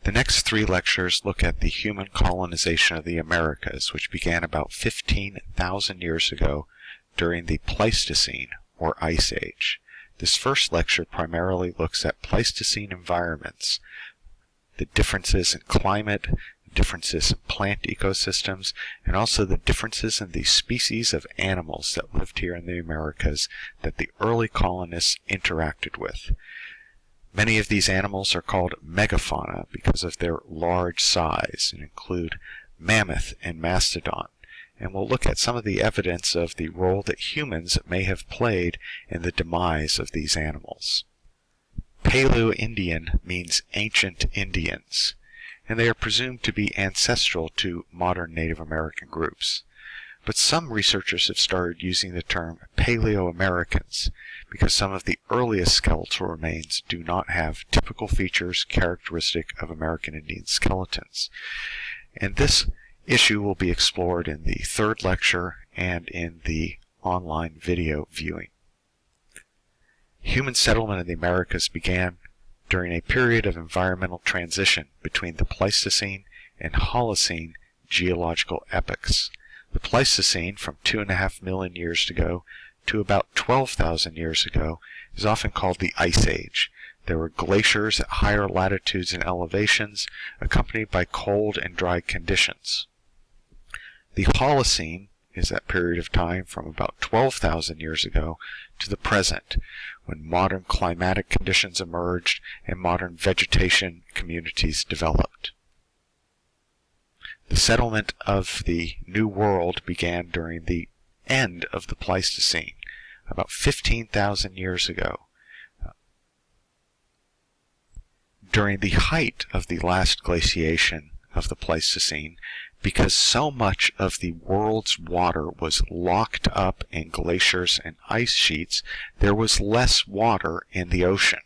The next three lectures look at the human colonization of the Americas, which began about 15,000 years ago during the Pleistocene, or Ice Age. This first lecture primarily looks at Pleistocene environments, the differences in climate, differences in plant ecosystems, and also the differences in the species of animals that lived here in the Americas that the early colonists interacted with. Many of these animals are called megafauna because of their large size and include mammoth and mastodon. And we'll look at some of the evidence of the role that humans may have played in the demise of these animals. Paleo-Indian means ancient Indians, and they are presumed to be ancestral to modern Native American groups. But some researchers have started using the term Paleo-Americans because some of the earliest skeletal remains do not have typical features characteristic of American Indian skeletons. And this issue will be explored in the third lecture and in the online video viewing. Human settlement in the Americas began during a period of environmental transition between the Pleistocene and Holocene geological epochs. The Pleistocene, from 2.5 million years ago to about 12,000 years ago, is often called the Ice Age. There were glaciers at higher latitudes and elevations, accompanied by cold and dry conditions. The Holocene is that period of time from about 12,000 years ago to the present, when modern climatic conditions emerged and modern vegetation communities developed. The settlement of the New World began during the end of the Pleistocene, about 15,000 years ago. During the height of the last glaciation of the Pleistocene, because so much of the world's water was locked up in glaciers and ice sheets, there was less water in the ocean.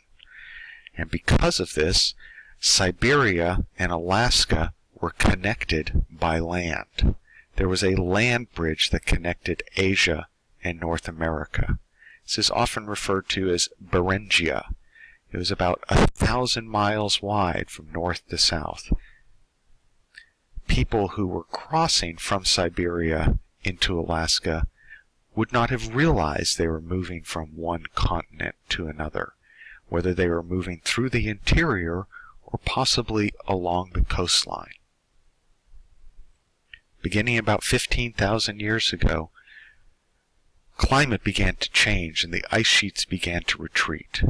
And because of this, Siberia and Alaska were connected by land. There was a land bridge that connected Asia and North America. This is often referred to as Beringia. It was about 1,000 miles wide from north to south. People who were crossing from Siberia into Alaska would not have realized they were moving from one continent to another, whether they were moving through the interior or possibly along the coastline. Beginning about 15,000 years ago, climate began to change and the ice sheets began to retreat.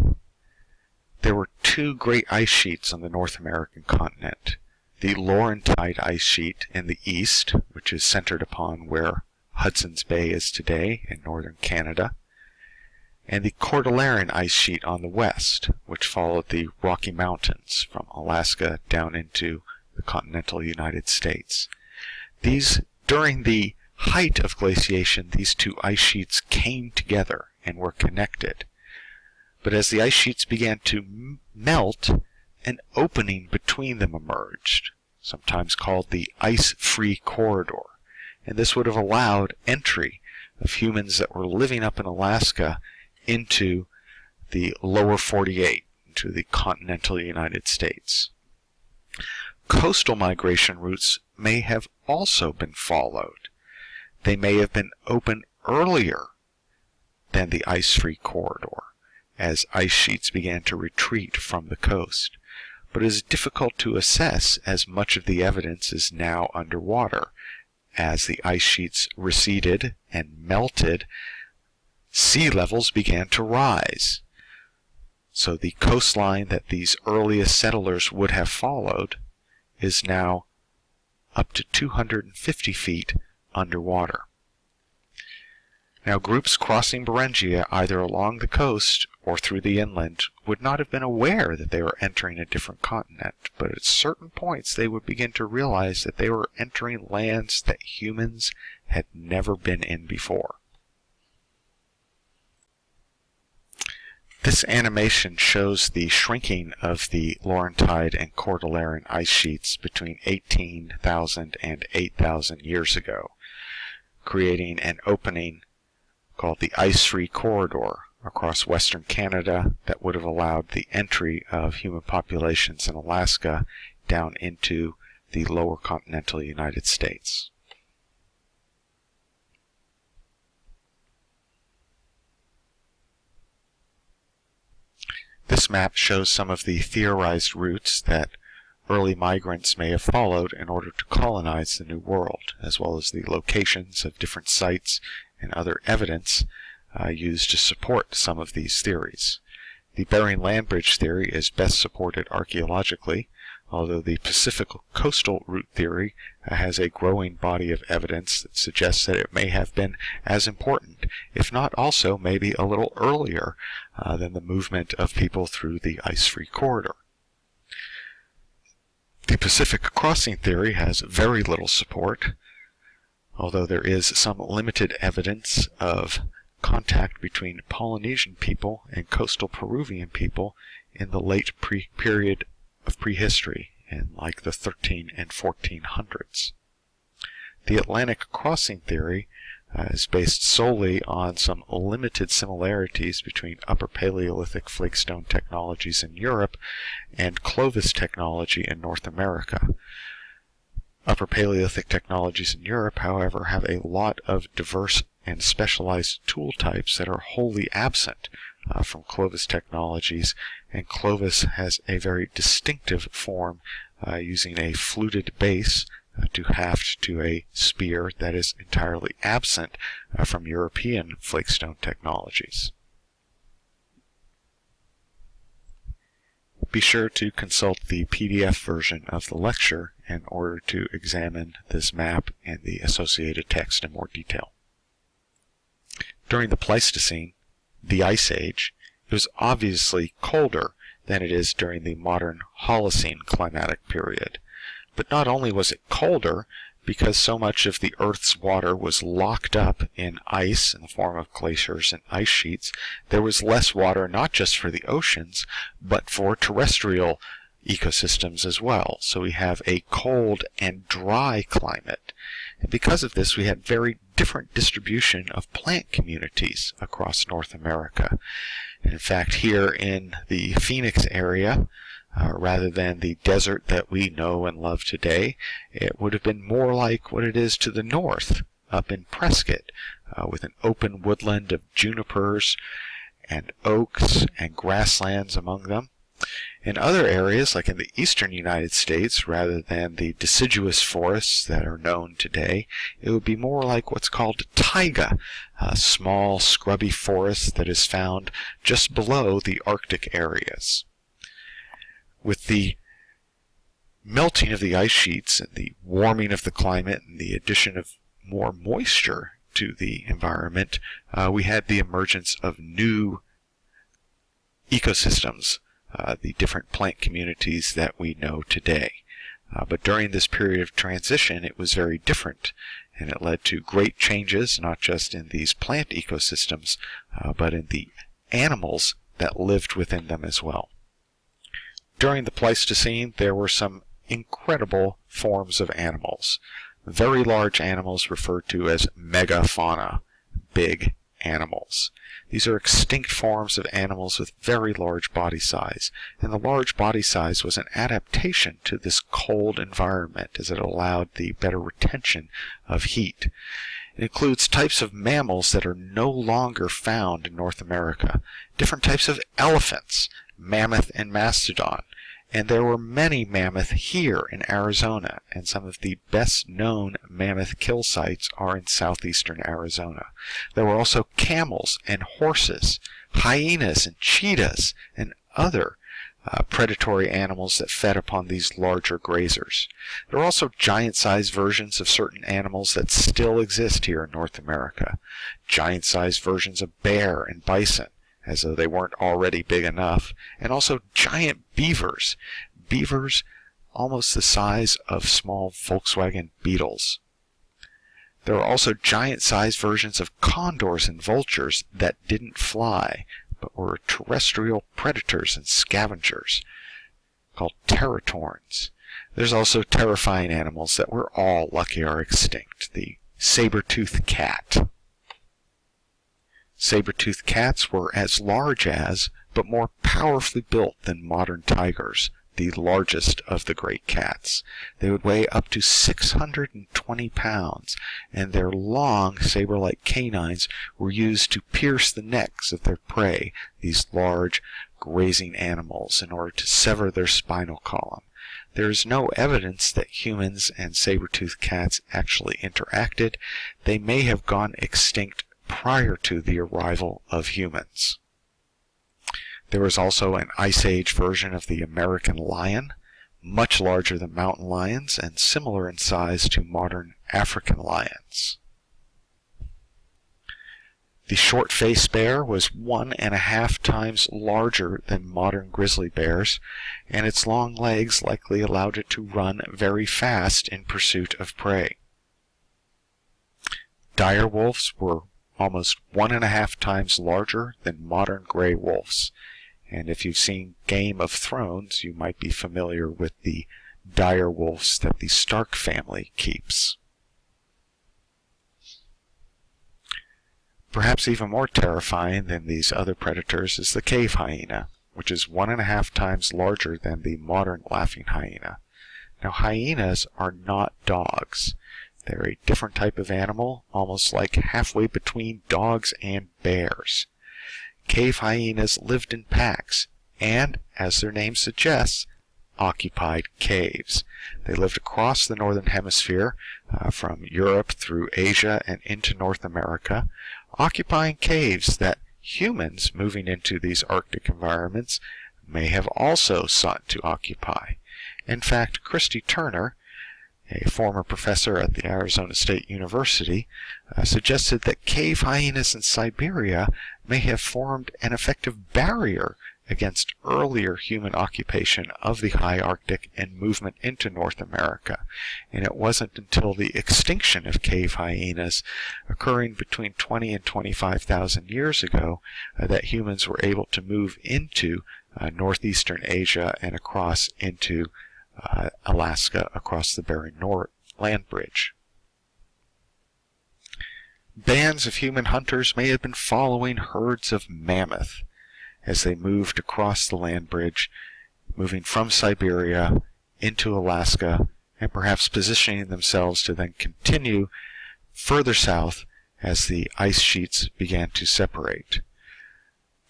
There were two great ice sheets on the North American continent. The Laurentide ice sheet in the east, which is centered upon where Hudson's Bay is today in northern Canada, and the Cordilleran ice sheet on the west, which followed the Rocky Mountains from Alaska down into the continental United States. During the height of glaciation, these two ice sheets came together and were connected. But as the ice sheets began to melt, an opening between them emerged, sometimes called the ice-free corridor, and this would have allowed entry of humans that were living up in Alaska into the lower 48, into the continental United States. Coastal migration routes may have also been followed. They may have been open earlier than the ice-free corridor, as ice sheets began to retreat from the coast. But it is difficult to assess as much of the evidence is now underwater. As the ice sheets receded and melted, sea levels began to rise. So the coastline that these earliest settlers would have followed is now up to 250 feet underwater. Now, groups crossing Beringia either along the coast or through the inland would not have been aware that they were entering a different continent, but at certain points they would begin to realize that they were entering lands that humans had never been in before. This animation shows the shrinking of the Laurentide and Cordilleran ice sheets between 18,000 and 8,000 years ago, creating an opening called the ice-free corridor across western Canada that would have allowed the entry of human populations in Alaska down into the lower continental United States. This map shows some of the theorized routes that early migrants may have followed in order to colonize the New World, as well as the locations of different sites and other evidence used to support some of these theories. The Bering Land Bridge theory is best supported archaeologically, although the Pacific coastal route theory has a growing body of evidence that suggests that it may have been as important, if not also maybe a little earlier than the movement of people through the ice-free corridor. The Pacific crossing theory has very little support, although there is some limited evidence of contact between Polynesian people and coastal Peruvian people in the late period of prehistory in like the 13 and 1400s. The Atlantic crossing theory is based solely on some limited similarities between Upper Paleolithic flakestone technologies in Europe and Clovis technology in North America. Upper Paleolithic technologies in Europe, however, have a lot of diverse and specialized tool types that are wholly absent from Clovis technologies, and Clovis has a very distinctive form using a fluted base to haft to a spear that is entirely absent from European flakestone technologies. Be sure to consult the PDF version of the lecture in order to examine this map and the associated text in more detail. During the Pleistocene, the Ice Age, it was obviously colder than it is during the modern Holocene climatic period. But not only was it colder, because so much of the Earth's water was locked up in ice in the form of glaciers and ice sheets, there was less water not just for the oceans, but for terrestrial ecosystems as well. So we have a cold and dry climate. And because of this, we had very different distribution of plant communities across North America. And in fact, here in the Phoenix area, rather than the desert that we know and love today, it would have been more like what it is to the north, up in Prescott, with an open woodland of junipers and oaks and grasslands among them. In other areas, like in the eastern United States, rather than the deciduous forests that are known today, it would be more like what's called taiga, a small scrubby forest that is found just below the Arctic areas. With the melting of the ice sheets and the warming of the climate and the addition of more moisture to the environment, we had the emergence of new ecosystems, the different plant communities that we know today. But during this period of transition, it was very different, and it led to great changes, not just in these plant ecosystems, but in the animals that lived within them as well. During the Pleistocene, there were some incredible forms of animals. Very large animals referred to as megafauna, big animals. These are extinct forms of animals with very large body size, and the large body size was an adaptation to this cold environment as it allowed the better retention of heat. It includes types of mammals that are no longer found in North America, different types of elephants, mammoth and mastodon, and there were many mammoth here in Arizona, and some of the best known mammoth kill sites are in southeastern Arizona. There were also camels and horses, hyenas and cheetahs, and other predatory animals that fed upon these larger grazers. There are also giant-sized versions of certain animals that still exist here in North America. Giant-sized versions of bear and bison, as though they weren't already big enough, and also giant beavers. Beavers almost the size of small Volkswagen Beetles. There are also giant-sized versions of condors and vultures that didn't fly, but were terrestrial predators and scavengers, called teratorns. There's also terrifying animals that we're all lucky are extinct, the saber-toothed cat. Saber-toothed cats were as large as, but more powerfully built than modern tigers, the largest of the great cats. They would weigh up to 620 pounds, and their long, saber-like canines were used to pierce the necks of their prey, these large, grazing animals, in order to sever their spinal column. There is no evidence that humans and saber-toothed cats actually interacted. They may have gone extinct prior to the arrival of humans. There was also an Ice Age version of the American lion, much larger than mountain lions and similar in size to modern African lions. The short-faced bear was 1.5 times larger than modern grizzly bears, and its long legs likely allowed it to run very fast in pursuit of prey. Dire wolves were almost 1.5 times larger than modern gray wolves. And if you've seen Game of Thrones, you might be familiar with the dire wolves that the Stark family keeps. Perhaps even more terrifying than these other predators is the cave hyena, which is 1.5 times larger than the modern laughing hyena. Now, hyenas are not dogs. They're a different type of animal, almost like halfway between dogs and bears. Cave hyenas lived in packs and, as their name suggests, occupied caves. They lived across the northern hemisphere, from Europe through Asia and into North America, occupying caves that humans moving into these Arctic environments may have also sought to occupy. In fact, Christy Turner, a former professor at the Arizona State University, suggested that cave hyenas in Siberia may have formed an effective barrier against earlier human occupation of the high Arctic and movement into North America. And it wasn't until the extinction of cave hyenas, occurring between 20 and 25,000 years ago, that humans were able to move into northeastern Asia and across into Alaska, across the Bering land bridge. Bands of human hunters may have been following herds of mammoth as they moved across the land bridge, moving from Siberia into Alaska, and perhaps positioning themselves to then continue further south as the ice sheets began to separate.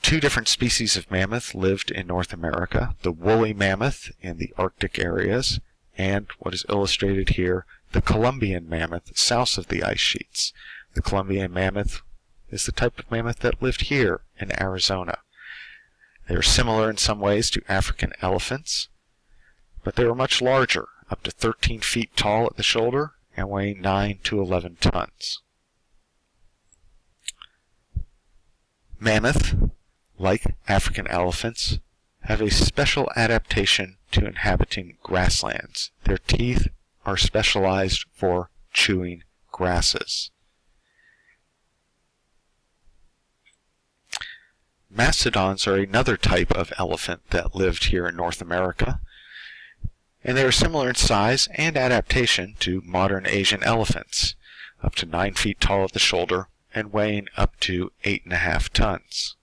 Two different species of mammoth lived in North America, the woolly mammoth in the Arctic areas, and what is illustrated here, the Columbian mammoth south of the ice sheets. The Columbian mammoth is the type of mammoth that lived here in Arizona. They are similar in some ways to African elephants, but they were much larger, up to 13 feet tall at the shoulder and weighing 9 to 11 tons. Mammoth, like African elephants, have a special adaptation to inhabiting grasslands. Their teeth are specialized for chewing grasses. Mastodons are another type of elephant that lived here in North America, and they are similar in size and adaptation to modern Asian elephants, up to 9 feet tall at the shoulder and weighing up to 8.5 tons.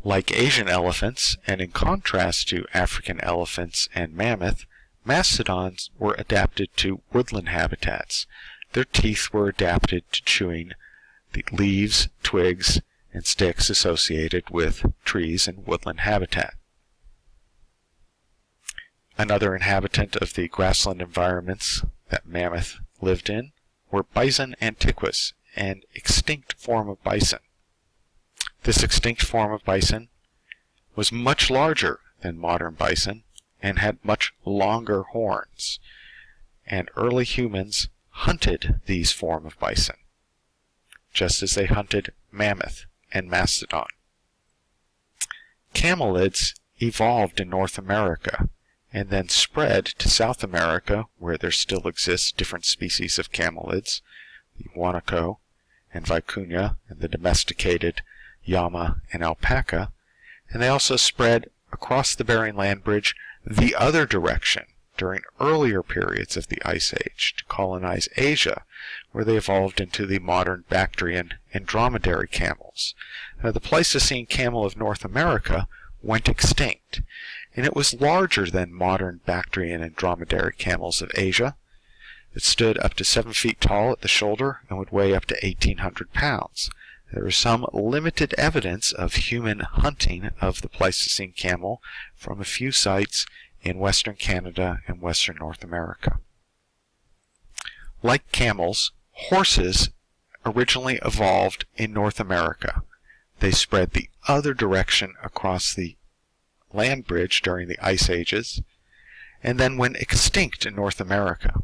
Like Asian elephants, and in contrast to African elephants and mammoth, mastodons were adapted to woodland habitats. Their teeth were adapted to chewing the leaves, twigs, and sticks associated with trees and woodland habitat. Another inhabitant of the grassland environments that mammoth lived in were bison antiquus, an extinct form of bison. This extinct form of bison was much larger than modern bison and had much longer horns, and early humans hunted these form of bison, just as they hunted mammoth and mastodon. Camelids evolved in North America and then spread to South America, where there still exist different species of camelids, the guanaco and vicuña, and the domesticated llama and alpaca, and they also spread across the Bering Land Bridge the other direction during earlier periods of the Ice Age to colonize Asia, where they evolved into the modern Bactrian and dromedary camels. The Pleistocene camel of North America went extinct, and it was larger than modern Bactrian and dromedary camels of Asia. It stood up to 7 feet tall at the shoulder and would weigh up to 1,800 pounds. There is some limited evidence of human hunting of the Pleistocene camel from a few sites in western Canada and western North America. Like camels, horses originally evolved in North America. They spread the other direction across the land bridge during the Ice Ages, and then went extinct in North America.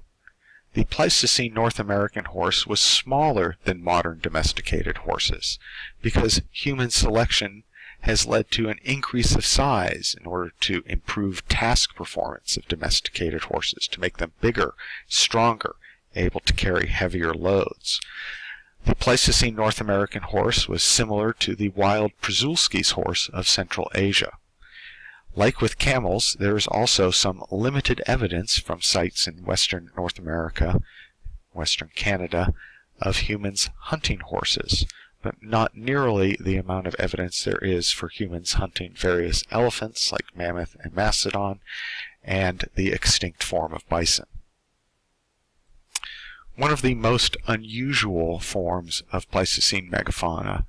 The Pleistocene North American horse was smaller than modern domesticated horses because human selection has led to an increase of size in order to improve task performance of domesticated horses, to make them bigger, stronger, able to carry heavier loads. The Pleistocene North American horse was similar to the wild Przulski's horse of Central Asia. Like with camels, there is also some limited evidence from sites in western North America, western Canada, of humans hunting horses, but not nearly the amount of evidence there is for humans hunting various elephants like mammoth and mastodon, and the extinct form of bison. One of the most unusual forms of Pleistocene megafauna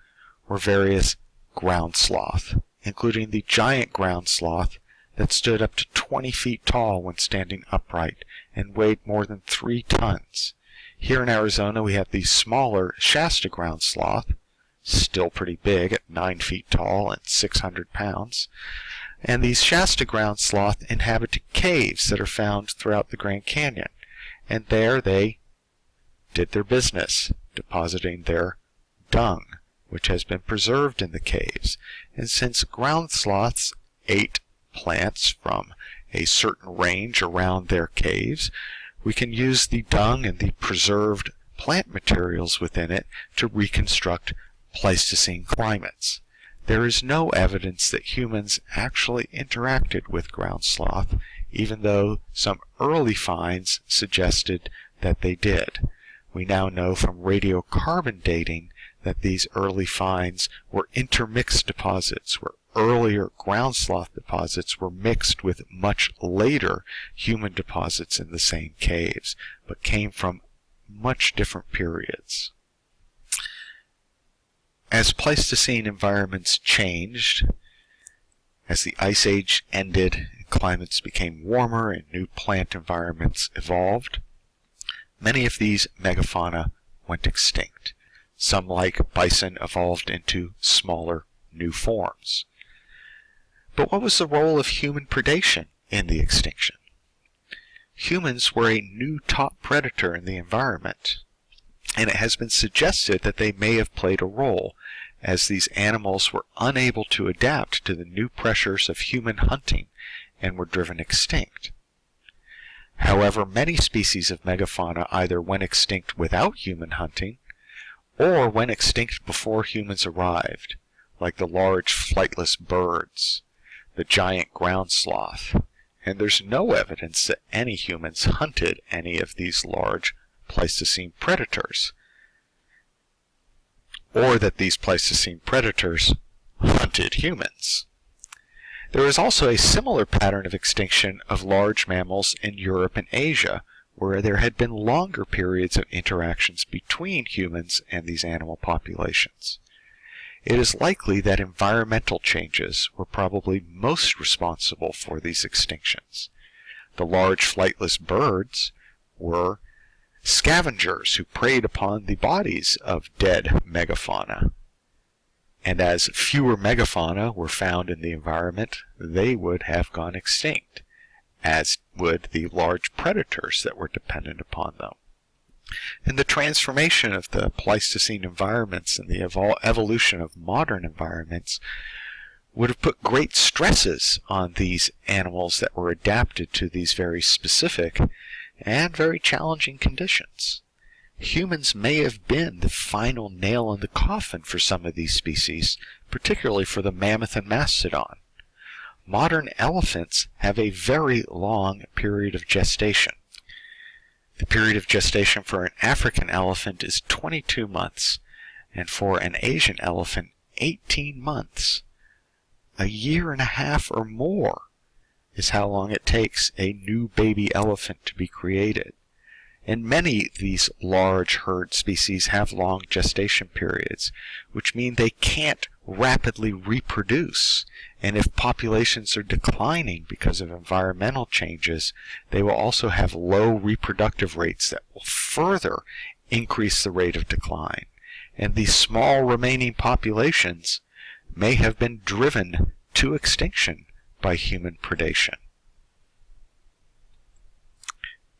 were various ground sloth, including the giant ground sloth that stood up to 20 feet tall when standing upright and weighed more than 3 tons. Here in Arizona we have the smaller Shasta ground sloth, still pretty big at 9 feet tall and 600 pounds. And these Shasta ground sloth inhabit caves that are found throughout the Grand Canyon, and there they did their business, depositing their dung, which has been preserved in the caves. And since ground sloths ate plants from a certain range around their caves, we can use the dung and the preserved plant materials within it to reconstruct Pleistocene climates. There is no evidence that humans actually interacted with ground sloth, even though some early finds suggested that they did. We now know from radiocarbon dating that these early finds were intermixed deposits, where earlier ground sloth deposits were mixed with much later human deposits in the same caves, but came from much different periods. As Pleistocene environments changed, as the Ice Age ended and climates became warmer and new plant environments evolved, many of these megafauna went extinct. Some, like bison, evolved into smaller, new forms. But what was the role of human predation in the extinction? Humans were a new top predator in the environment, and it has been suggested that they may have played a role, as these animals were unable to adapt to the new pressures of human hunting and were driven extinct. However, many species of megafauna either went extinct without human hunting, or went extinct before humans arrived, like the large flightless birds, the giant ground sloth, and there's no evidence that any humans hunted any of these large Pleistocene predators, or that these Pleistocene predators hunted humans. There is also a similar pattern of extinction of large mammals in Europe and Asia, where there had been longer periods of interactions between humans and these animal populations. It is likely that environmental changes were probably most responsible for these extinctions. The large flightless birds were scavengers who preyed upon the bodies of dead megafauna. And as fewer megafauna were found in the environment, they would have gone extinct, as would the large predators that were dependent upon them. And the transformation of the Pleistocene environments and the evolution of modern environments would have put great stresses on these animals that were adapted to these very specific and very challenging conditions. Humans may have been the final nail in the coffin for some of these species, particularly for the mammoth and mastodon. Modern elephants have a very long period of gestation. The period of gestation for an African elephant is 22 months, and for an Asian elephant, 18 months. A year and a half or more is how long it takes a new baby elephant to be created. And many of these large herd species have long gestation periods, which mean they can't rapidly reproduce. And if populations are declining because of environmental changes, they will also have low reproductive rates that will further increase the rate of decline. And these small remaining populations may have been driven to extinction by human predation.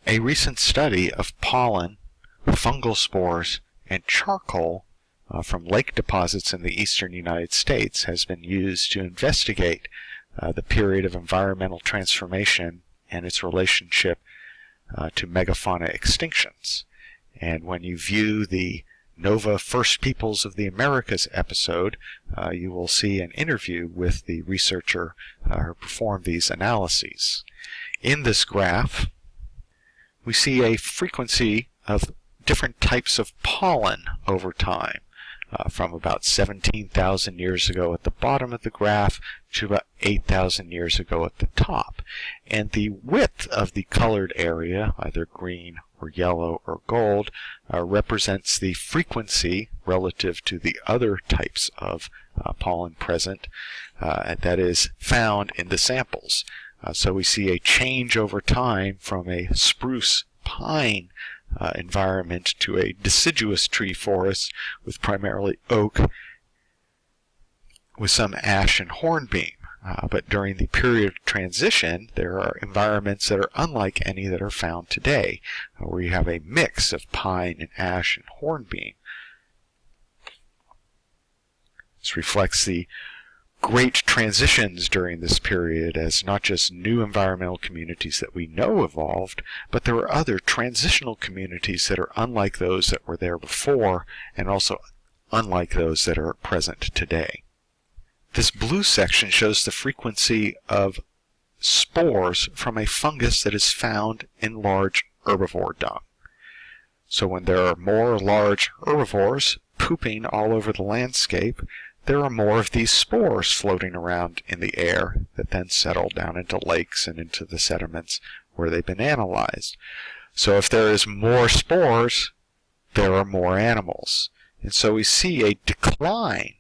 A recent study of pollen, fungal spores, and charcoal from lake deposits in the eastern United States has been used to investigate the period of environmental transformation and its relationship to megafauna extinctions. And when you view the NOVA First Peoples of the Americas episode, you will see an interview with the researcher who performed these analyses. In this graph, we see a frequency of different types of pollen over time, from about 17,000 years ago at the bottom of the graph to about 8,000 years ago at the top. And the width of the colored area, either green or yellow or gold, represents the frequency relative to the other types of pollen present that is found in the samples. So we see a change over time from a spruce pine environment to a deciduous tree forest with primarily oak with some ash and hornbeam. But during the period of transition, there are environments that are unlike any that are found today, where you have a mix of pine and ash and hornbeam. This reflects the great transitions during this period, as not just new environmental communities that we know evolved, but there are other transitional communities that are unlike those that were there before, and also unlike those that are present today. This blue section shows the frequency of spores from a fungus that is found in large herbivore dung. So when there are more large herbivores pooping all over the landscape, there are more of these spores floating around in the air that then settle down into lakes and into the sediments where they've been analyzed. So if there is more spores, there are more animals. And so we see a decline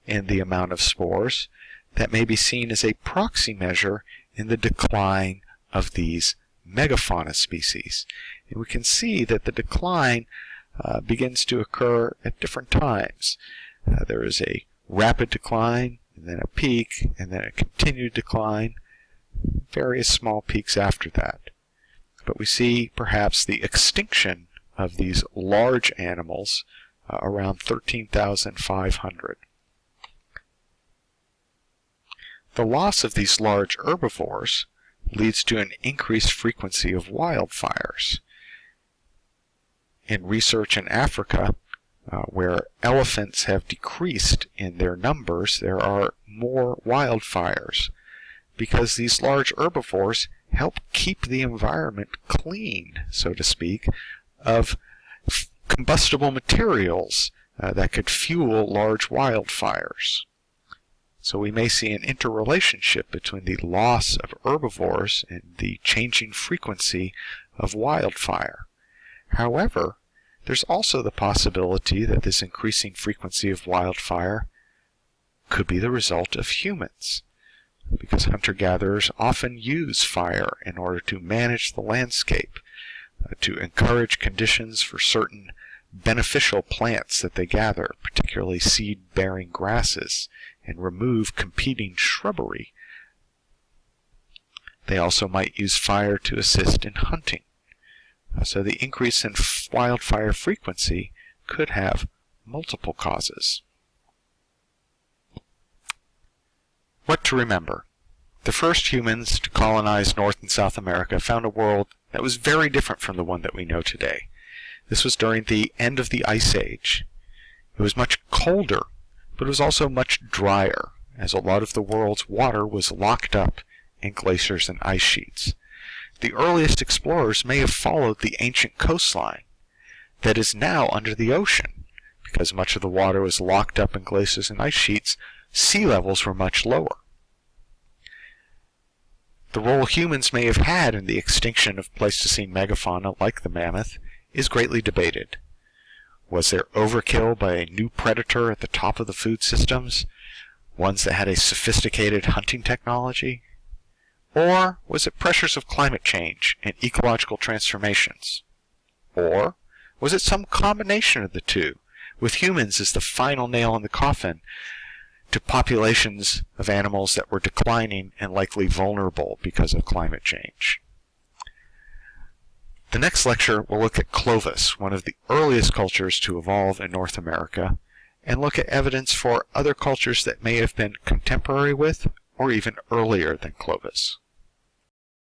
in the amount of spores that may be seen as a proxy measure in the decline of these megafauna species. And we can see that the decline begins to occur at different times. There is a rapid decline, and then a peak, and then a continued decline, various small peaks after that. But we see perhaps the extinction of these large animals around 13,500. The loss of these large herbivores leads to an increased frequency of wildfires. In research in Africa, where elephants have decreased in their numbers, there are more wildfires because these large herbivores help keep the environment clean, so to speak, of combustible materials that could fuel large wildfires. So we may see an interrelationship between the loss of herbivores and the changing frequency of wildfire. However, there's also the possibility that this increasing frequency of wildfire could be the result of humans, because hunter-gatherers often use fire in order to manage the landscape, to encourage conditions for certain beneficial plants that they gather, particularly seed-bearing grasses, and remove competing shrubbery. They also might use fire to assist in hunting. So the increase in wildfire frequency could have multiple causes. What to remember? The first humans to colonize North and South America found a world that was very different from the one that we know today. This was during the end of the Ice Age. It was much colder, but it was also much drier, as a lot of the world's water was locked up in glaciers and ice sheets. the earliest explorers may have followed the ancient coastline that is now under the ocean. Because much of the water was locked up in glaciers and ice sheets, sea levels were much lower. The role humans may have had in the extinction of Pleistocene megafauna like the mammoth is greatly debated. Was there overkill by a new predator at the top of the food systems, ones that had a sophisticated hunting technology? Or was it pressures of climate change and ecological transformations? Or was it some combination of the two, with humans as the final nail in the coffin to populations of animals that were declining and likely vulnerable because of climate change? The next lecture will look at Clovis, one of the earliest cultures to evolve in North America, and look at evidence for other cultures that may have been contemporary with or even earlier than Clovis.